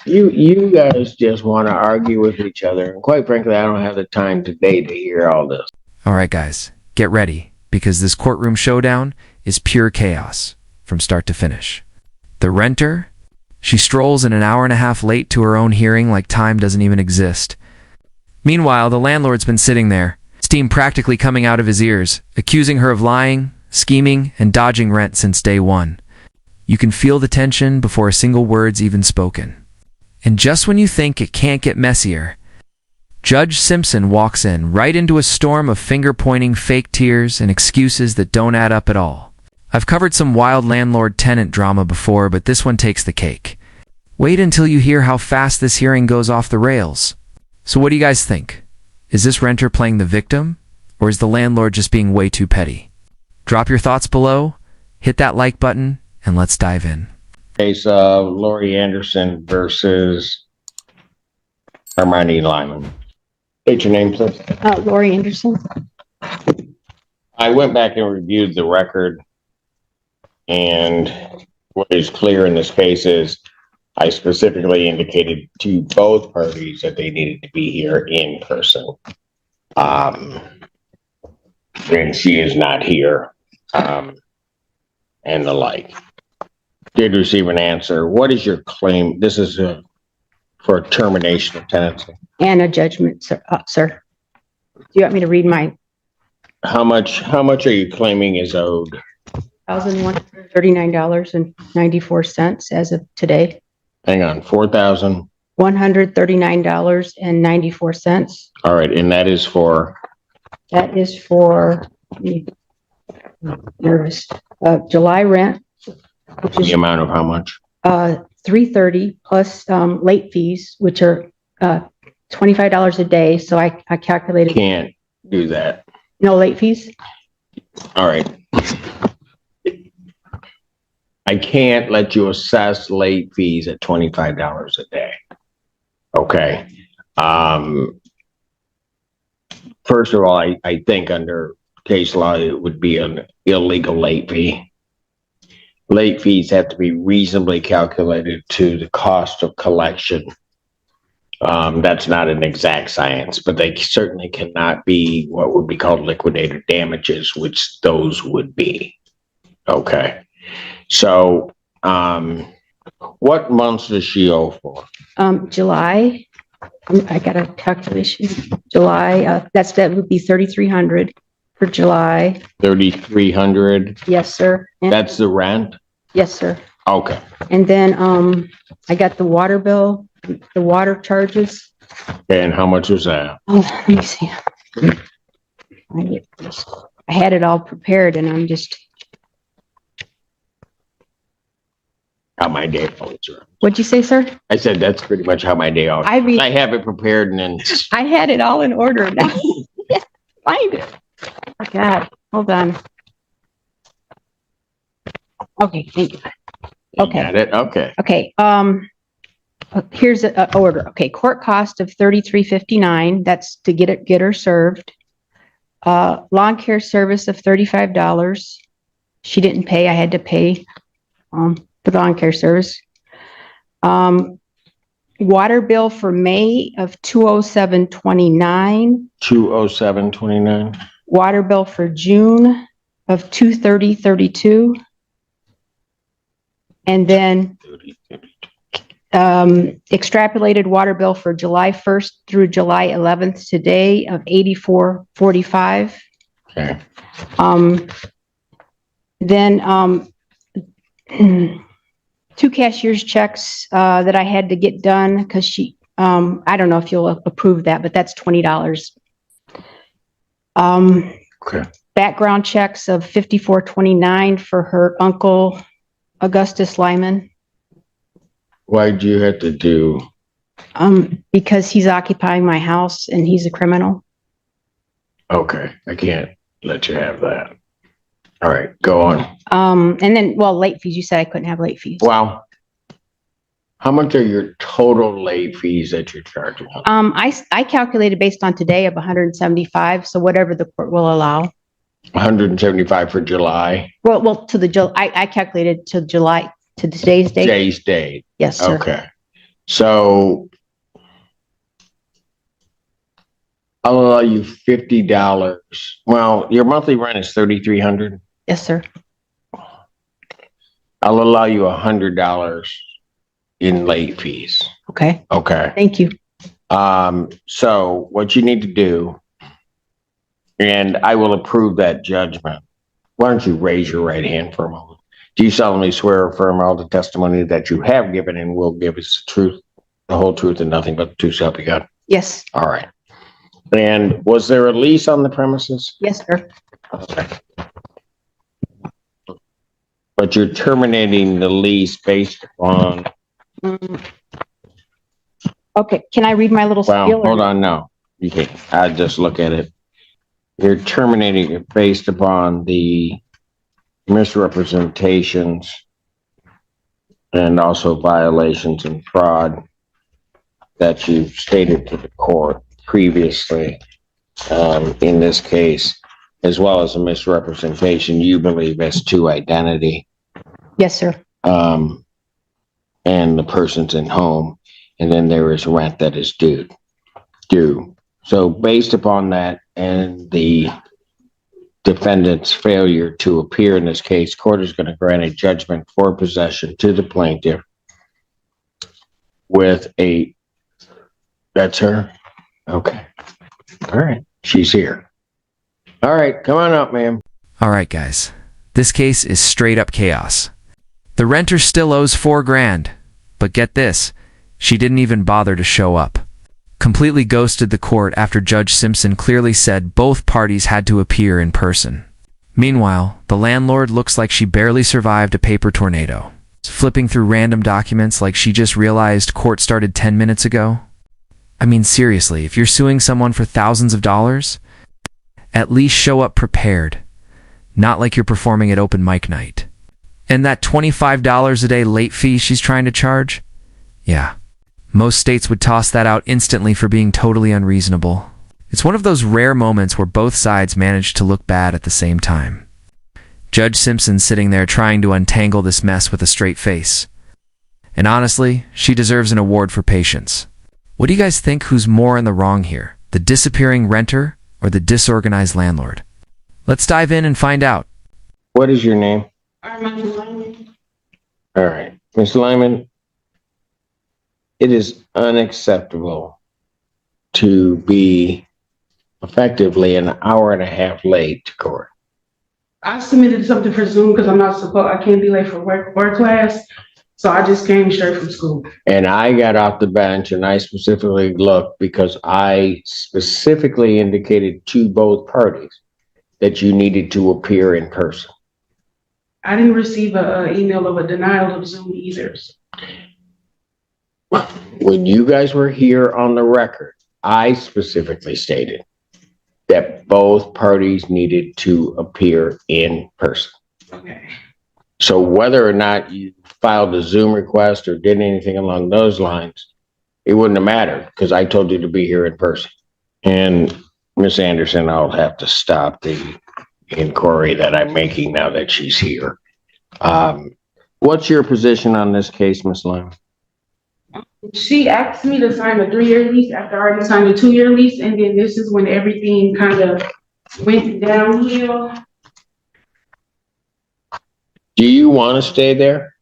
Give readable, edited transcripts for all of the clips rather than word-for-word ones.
You guys just want to argue with each other. And quite frankly, I don't have the time today to hear all this. All right, guys, get ready, because this courtroom showdown is pure chaos from start to finish. The renter, she strolls an hour and a half late to her own hearing like time doesn't even exist. Meanwhile, the landlord's been sitting there, steam practically coming out of his ears, accusing her of lying, scheming, and dodging rent since day one. You can feel the tension before a single word's even spoken. And just when you think it can't get messier, Judge Simpson walks in, right into a storm of finger-pointing fake tears and excuses that don't add up at all. I've covered some wild landlord-tenant drama before, but this one takes the cake. Wait until you hear how fast this hearing goes off the rails. So what do you guys think? Is this renter playing the victim, or is the landlord just being way too petty? Drop your thoughts below, hit that like button, and let's dive in. Case of Lori Anderson versus Armani Lyman. State your name, please. Lori Anderson. I went back and reviewed the record, and what is clear in this case is I specifically indicated to both parties that they needed to be here in person. And she is not here, and the like. Did receive an answer. What is your claim? This is for termination of tenancy. And a judgment, sir. Do you want me to read my? How much are you claiming is owed? $1,139.94 as of today. Hang on, $139.94. All right, and that is for? That is for nervous. July rent. Which is the amount of how much? $330 plus late fees, which are $25 a day. So I calculated. Can't do that. No late fees. All right. I can't let you assess late fees at $25 a day. Okay. First of all, I think under case law it would be an illegal late fee. Late fees have to be reasonably calculated to the cost of collection. That's not an exact science, but they certainly cannot be what would be called liquidated damages, which those would be. Okay. So, what months does she owe for? July. I got a calculation. July. That would be $3,300 for July. $3,300. Yes, sir. And that's the rent. Yes, sir. Okay. And then I got the water bill, the water charges. And how much was that? Oh, let me see. I had it all prepared, and I'm just. How my day always runs. What'd you say, sir? I said that's pretty much how my day always runs. I have it prepared and then. I had it all in order. Now. Find it. Oh, God, hold on. Okay, thank you. Okay. Got it? Okay. Okay. Here's an order. Okay, court cost of $33.59. That's to get her served. Lawn care service of $35. She didn't pay. I had to pay for the lawn care service. Water bill for May of $207.29. $207.29. Water bill for June of $230.32. And then extrapolated water bill for July 1st through July 11th today of $84.45. Okay. Then two cashier's checks that I had to get done because she, I don't know if you'll approve that, but that's $20. Okay. Background checks of $54.29 for her uncle, Augustus Lyman. Why'd you have to do? Because he's occupying my house and he's a criminal. Okay, I can't let you have that. All right, go on. And then, well, late fees. You said I couldn't have late fees. Wow. How much are your total late fees that you're charging? I calculated based on today of 175. So whatever the court will allow. 175 for July. Well, to the I calculated to July, to today's date. Today's date. Yes, sir. Okay. So I'll allow you $50. Well, your monthly rent is $3,300. Yes, sir. I'll allow you $100 in late fees. Okay. Okay. Thank you. So what you need to do, and I will approve that judgment. Why don't you raise your right hand for a moment? Do you solemnly swear or affirm all the testimony that you have given and will give us the truth, the whole truth, and nothing but the truth, so help you God? Yes. All right. And was there a lease on the premises? Yes, sir. Okay. But you're terminating the lease based on, Okay. Can I read my little well, spiel? hold on, no. You can't. I just look at it. You're terminating it based upon the misrepresentations and also violations and fraud that you stated to the court previously, in this case, as well as a misrepresentation you believe as to identity. Yes, sir. And the person's in home, and then there is rent that is due. So based upon that and the defendant's failure to appear in this case, court is going to grant a judgment for possession to the plaintiff with a, that's her? Okay. All right. She's here. All right. Come on up, ma'am. All right, guys. This case is straight up chaos. The renter still owes $4,000, but get this, she didn't even bother to show up. Completely ghosted the court after Judge Simpson clearly said both parties had to appear in person. Meanwhile, the landlord looks like she barely survived a paper tornado. Flipping through random documents like she just realized court started 10 minutes ago. I mean, seriously, if you're suing someone for thousands of dollars, at least show up prepared. Not like you're performing at open mic night. And that $25 a day late fee she's trying to charge? Yeah. Most states would toss that out instantly for being totally unreasonable. It's one of those rare moments where both sides manage to look bad at the same time. Judge Simpson's sitting there trying to untangle this mess with a straight face. And honestly, she deserves an award for patience. What do you guys think who's more in the wrong here? The disappearing renter or the disorganized landlord? Let's dive in and find out. What is your name? All right. Ms. Lyman, it is unacceptable to be effectively an hour and a half late to court. I submitted something for Zoom because I can't be late for work class. So I just came straight from school. And I got off the bench and I specifically looked because I specifically indicated to both parties that you needed to appear in person. I didn't receive an email of a denial of Zoom either. When you guys were here on the record, I specifically stated that both parties needed to appear in person. Okay. So whether or not you filed a Zoom request or did anything along those lines, it wouldn't have mattered because I told you to be here in person. And Miss Anderson, I'll have to stop the inquiry that I'm making now that she's here. What's your position on this case, Miss Lyman? She asked me to sign a 3-year lease after I already signed a 2-year lease, and then this is when everything kind of went downhill. Do you want to stay there?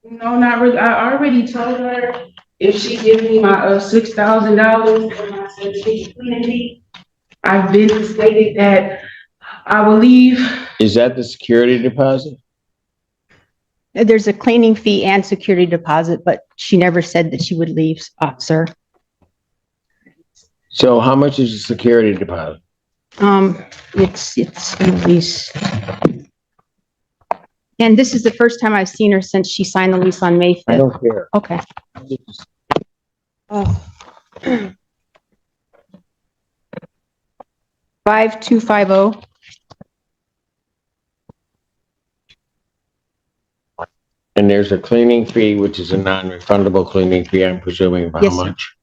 No, not really. I already told her if she gives me my $6,000 for my certificate fee, I've been stated that I will leave. Is that the security deposit? There's a cleaning fee and security deposit, but she never said that she would leave, sir. So how much is the security deposit? It's in the lease. And this is the first time I've seen her since she signed the lease on May 5th. I don't care. Okay. Oh. 5250. And there's a cleaning fee, which is a non-refundable cleaning fee, I'm presuming, of how Yes, sir. much?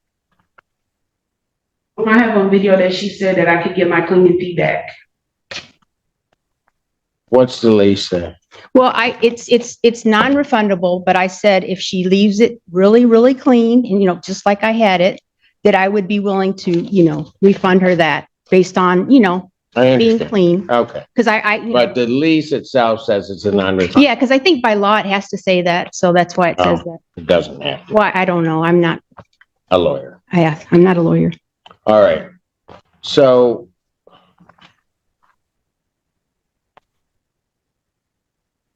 I have on video that she said that I could get my cleaning fee back. What's the lease then? Well, it's non-refundable, but I said if she leaves it really, really clean and, just like I had it, that I would be willing to, refund her that based on, I being understand. clean. Okay, Because I but the lease itself says it's a non-refundable. yeah, because I think by law it has to say that. So that's why it says that. It doesn't have to. Well, I don't know. I'm not A lawyer. I'm not a lawyer. All right. So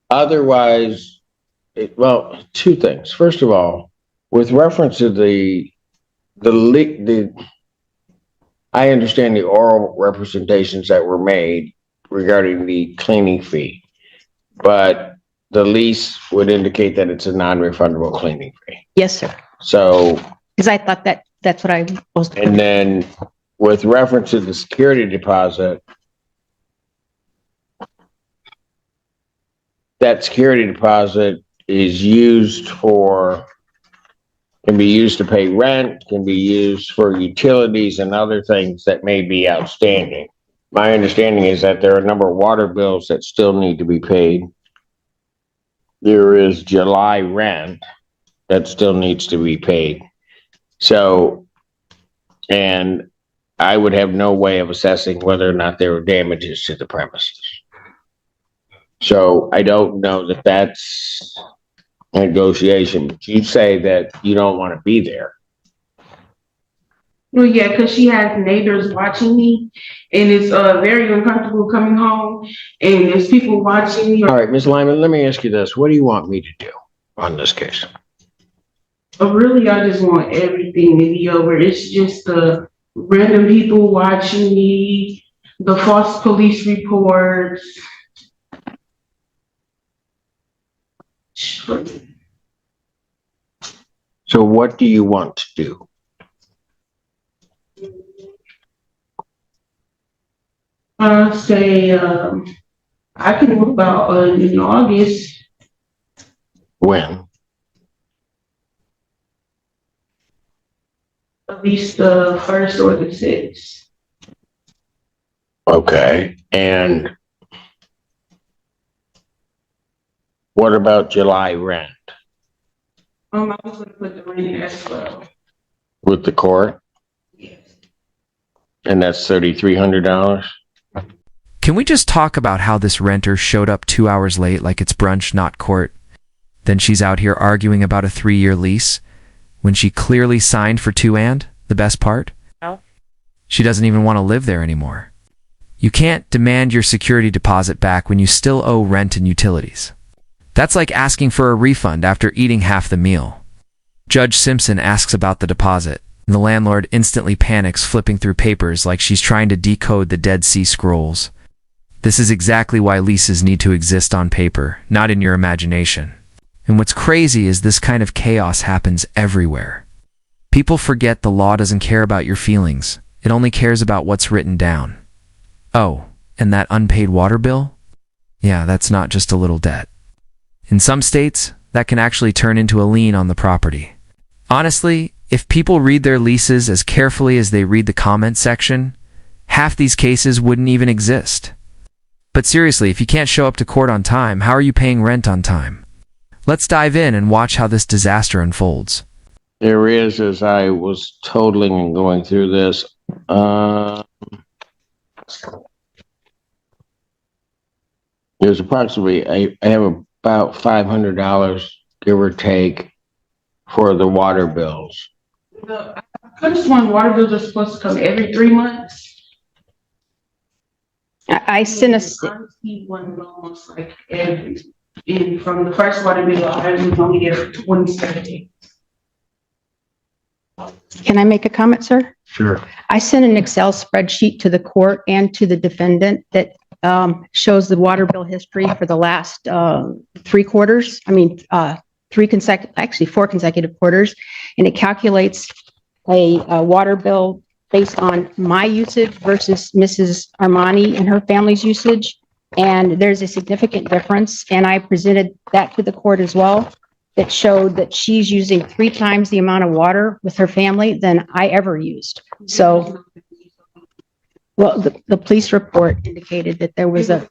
otherwise, well, two things. First of all, with reference to I understand the oral representations that were made regarding the cleaning fee, but the lease would indicate that it's a non-refundable cleaning fee. Yes, sir. So, Because I thought that's what I was. and then with reference to the security deposit, that security deposit is can be used to pay rent, can be used for utilities and other things that may be outstanding. My understanding is that there are a number of water bills that still need to be paid. There is July rent that still needs to be paid. So, and I would have no way of assessing whether or not there were damages to the premises. So I don't know that that's a negotiation, but you say that you don't want to be there. Well, yeah, because she has neighbors watching me, and it's very uncomfortable coming home, and there's people watching me. All right, Ms. Lyman, let me ask you this. What do you want me to do on this case? Really, I just want everything to be over. It's just the random people watching me, the false police reports. So what do you want to do? Say, I can move out in August. When? At least the 1st or the 6th. Okay, and what about July rent? I was gonna put the rent as well. With the court? Yes. And that's $3,300? Can we just talk about how this renter showed up 2 hours late like it's brunch, not court? Then she's out here arguing about a 3-year lease when she clearly signed for 2 and, the best part? No. She doesn't even want to live there anymore. You can't demand your security deposit back when you still owe rent and utilities. That's like asking for a refund after eating half the meal. Judge Simpson asks about the deposit, and the landlord instantly panics, flipping through papers like she's trying to decode the Dead Sea Scrolls. This is exactly why leases need to exist on paper, not in your imagination. And what's crazy is this kind of chaos happens everywhere. People forget the law doesn't care about your feelings. It only cares about what's written down. Oh, and that unpaid water bill? Yeah, that's not just a little debt. In some states, that can actually turn into a lien on the property. Honestly, if people read their leases as carefully as they read the comment section, half these cases wouldn't even exist. But seriously, if you can't show up to court on time, how are you paying rent on time? Let's dive in and watch how this disaster unfolds. There is, as I was totaling and going through this, there's approximately, I have about $500, give or take, for the water bills. I could have sworn water bills are supposed to come every 3 months. I sent a, Honestly, one almost like every, and from the first water bill, I was only there for 27 days. can I make a comment, sir? Sure. I sent an Excel spreadsheet to the court and to the defendant that shows the water bill history for the last 3 quarters. I mean, 4 consecutive quarters. And it calculates a water bill based on my usage versus Mrs. Armani and her family's usage. And there's a significant difference. And I presented that to the court as well. That showed that she's using 3 times the amount of water with her family than I ever used. So, well, the police report indicated that there was a,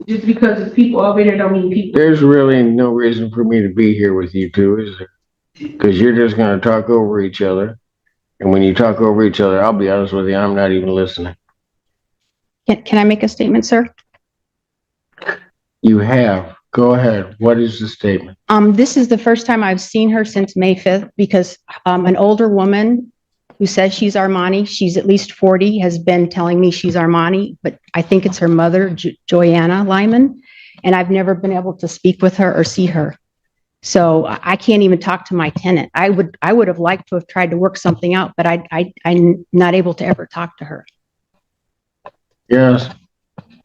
Just because it's people over there don't mean people. There's really no reason for me to be here with you two, is there? Because you're just going to talk over each other. And when you talk over each other, I'll be honest with you, I'm not even listening. Can I make a statement, sir? You have. Go ahead. What is the statement? This is the first time I've seen her since May 5th because an older woman who says she's Armani, she's at least 40, has been telling me she's Armani, but I think it's her mother, Joanna Lyman, and I've never been able to speak with her or see her. So I can't even talk to my tenant. I would have liked to have tried to work something out, but I'm not able to ever talk to her. Yes.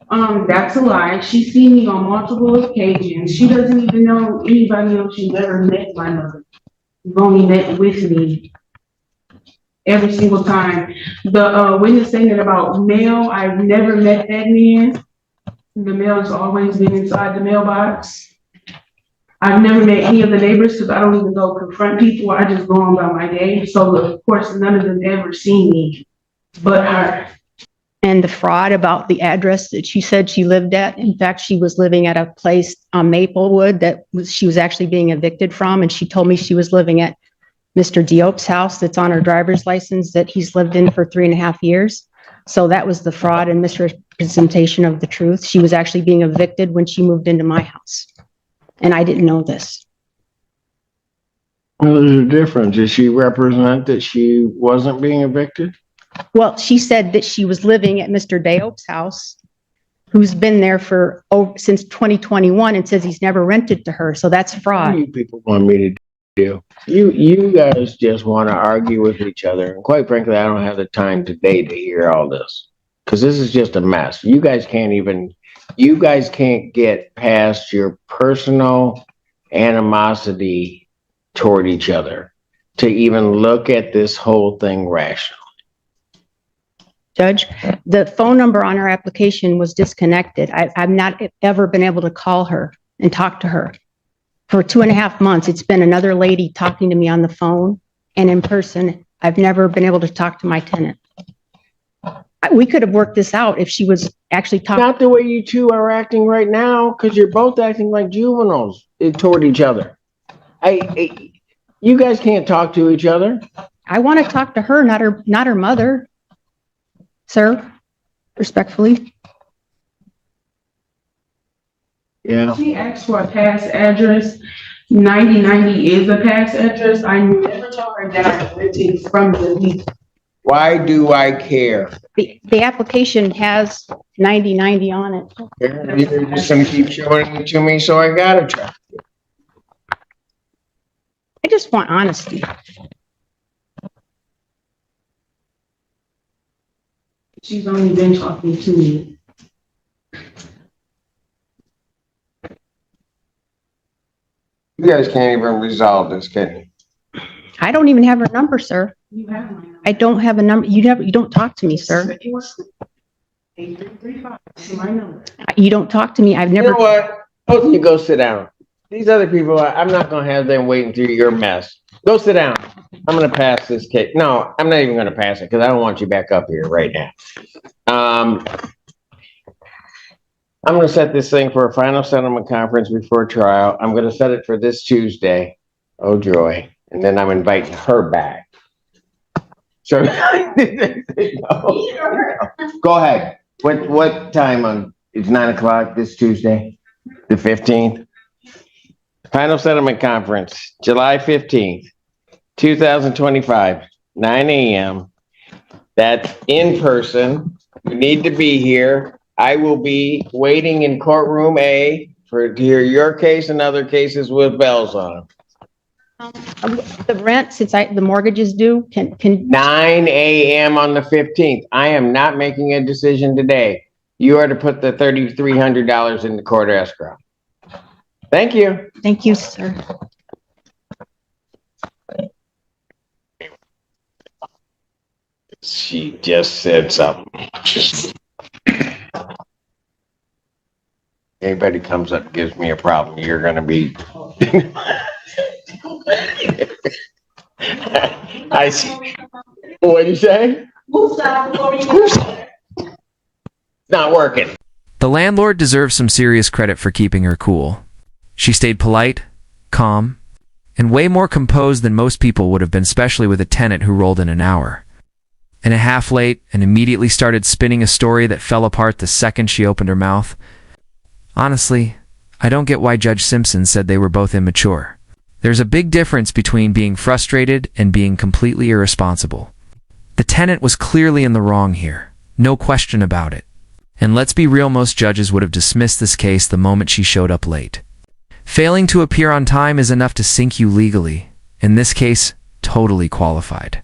That's a lie. She's seen me on multiple occasions. She doesn't even know anybody else. She's ever met my mother. She's only met with me every single time. The witness statement about mail, I've never met that man. The mail's always been inside the mailbox. I've never met any of the neighbors because I don't even go confront people. I just go on by my day. So of course, none of them ever seen me, but her. And the fraud about the address that she said she lived at. In fact, she was living at a place on Maplewood she was actually being evicted from. And she told me she was living at Mr. Diop's house that's on her driver's license that he's lived in for 3.5 years. So that was the fraud and misrepresentation of the truth. She was actually being evicted when she moved into my house. And I didn't know this. Well, there's a difference. Does she represent that she wasn't being evicted? Well, she said that she was living at Mr. Diop's house, who's been there since 2021 and says he's never rented to her. So that's fraud. What do you people want me to do? You guys just want to argue with each other. And quite frankly, I don't have the time today to hear all this. Because this is just a mess. You guys can't get past your personal animosity toward each other to even look at this whole thing rationally. Judge, the phone number on her application was disconnected. I've not ever been able to call her and talk to her. For 2.5 months, it's been another lady talking to me on the phone and in person. I've never been able to talk to my tenant. We could have worked this out if she was actually talking. Not the way you two are acting right now, because you're both acting like juveniles toward each other. You guys can't talk to each other. I want to talk to her, not her mother. Sir, respectfully. Yeah. She asked for a past address. 9090 is a past address. I never told her that I rented from the lease. Why do I care? The application has 9090 on it. You're just gonna keep showing it to me, so I gotta try. I just want honesty. She's only been talking to me. You guys can't even resolve this, can you? I don't even have her number, sir. You have my number. I don't have a number. You don't talk to me, sir. 8335 is my number. You don't talk to me. I've You never. know what? Both of you go sit down. These other people, I'm not gonna have them waiting through your mess. Go sit down. I'm gonna pass this case. No, I'm not even gonna pass it because I don't want you back up here right now. I'm gonna set this thing for a final settlement conference before trial. I'm gonna set it for this Tuesday. Oh joy. And then I'm inviting her back. So go ahead. What time it's 9 o'clock this Tuesday, the 15th? Final settlement conference, July 15th, 2025, 9 a.m. That's in person. You need to be here. I will be waiting in courtroom A to hear your case and other cases with bells on. The rent, since the mortgage is due, can 9 a.m. on the 15th. I am not making a decision today. You are to put the $3,300 in the court escrow. Thank you. Thank you, sir. She just said something. Anybody comes up and gives me a problem, you're gonna be. I see. What'd you say? It's not working. The landlord deserves some serious credit for keeping her cool. She stayed polite, calm, and way more composed than most people would have been, especially with a tenant who rolled in an hour and a half late and immediately started spinning a story that fell apart the second she opened her mouth. Honestly, I don't get why Judge Simpson said they were both immature. There's a big difference between being frustrated and being completely irresponsible. The tenant was clearly in the wrong here, no question about it. And let's be real, most judges would have dismissed this case the moment she showed up late. Failing to appear on time is enough to sink you legally. In this case, totally qualified.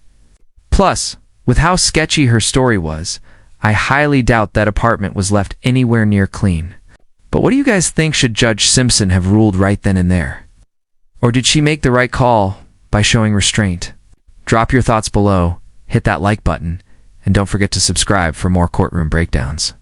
Plus, with how sketchy her story was, I highly doubt that apartment was left anywhere near clean. But what do you guys think? Should Judge Simpson have ruled right then and there? Or did she make the right call by showing restraint? Drop your thoughts below, hit that like button, and don't forget to subscribe for more courtroom breakdowns.